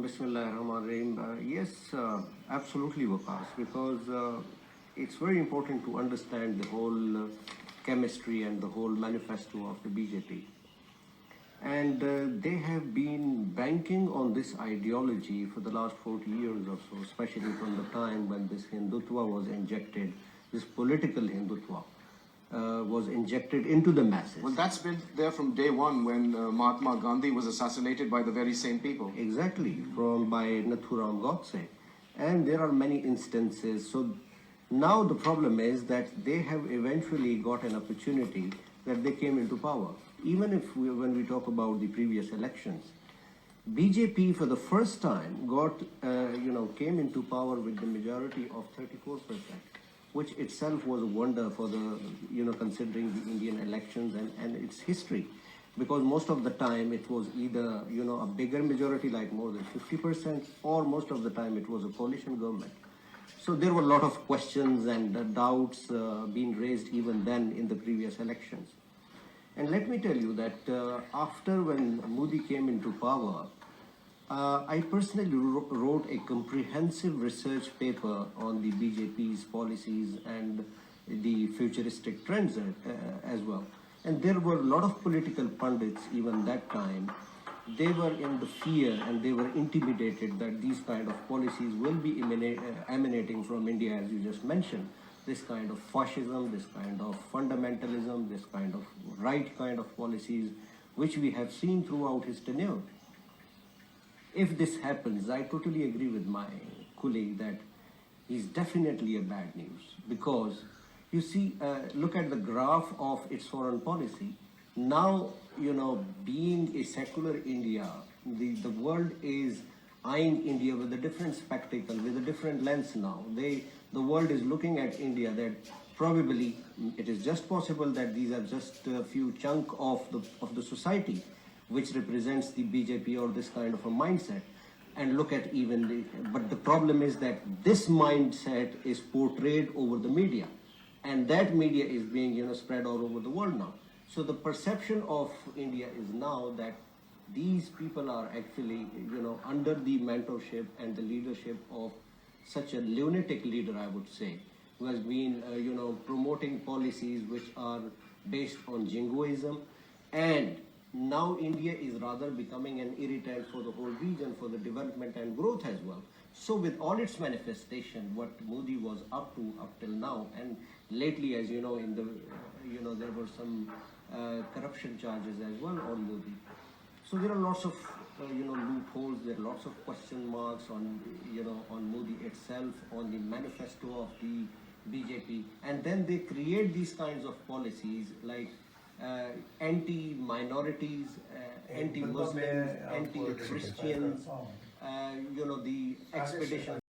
Bismillahirrahmanirrahim. Yes, absolutely, Waqas, because it's very important to understand the whole chemistry and the whole manifesto of the BJP. And they have been banking on this ideology for the last 40 years or so, especially from the time when this Hindutva was injected, this political Hindutva was injected into the masses. Well, that's been there from day one when Mahatma Gandhi was assassinated by the very same people. Exactly, by Nathuram Godse. And there are many instances. So now the problem is that they have eventually got an opportunity that they came into power. Even if when we talk about the previous elections, BJP for the first time came into power with the majority of 34%, which itself was a wonder for the, considering the Indian elections and its history. Because most of the time it was either, a bigger majority like more than 50%, or most of the time it was a coalition government. So there were a lot of questions and doubts being raised even then in the previous elections. And let me tell you that after when Modi came into power, I personally wrote a comprehensive research paper on the BJP's policies and the futuristic trends as well. And there were a lot of political pundits even that time. They were in the fear and they were intimidated that these kind of policies will be emanating from India, as you just mentioned. This kind of fascism, this kind of fundamentalism, this kind of right kind of policies, which we have seen throughout his tenure. If this happens, I totally agree with my colleague that he's definitely a bad news, because you see, look at the graph of its foreign policy. Now, being a secular India, the world is eyeing India with a different spectacle, with a different lens now. The world is looking at India that probably it is just possible that these are just a few chunk of the society which represents the BJP or this kind of a mindset. And look at but the problem is that this mindset is portrayed over the media, and that media is being spread all over the world now. So the perception of India is now that these people are actually under the mentorship and the leadership of such a lunatic leader, I would say, who has been promoting policies which are based on jingoism. And now India is rather becoming an irritant for the whole region, for the development and growth as well. So with all its manifestation, what Modi was up to up till now, and lately, as you know, there were some corruption charges as well on Modi. So there are lots of loopholes. There are lots of question marks on on Modi itself, on the manifesto of the BJP, and then they create these kinds of policies like anti-minorities, anti-Muslims, anti-Christians, the expedition.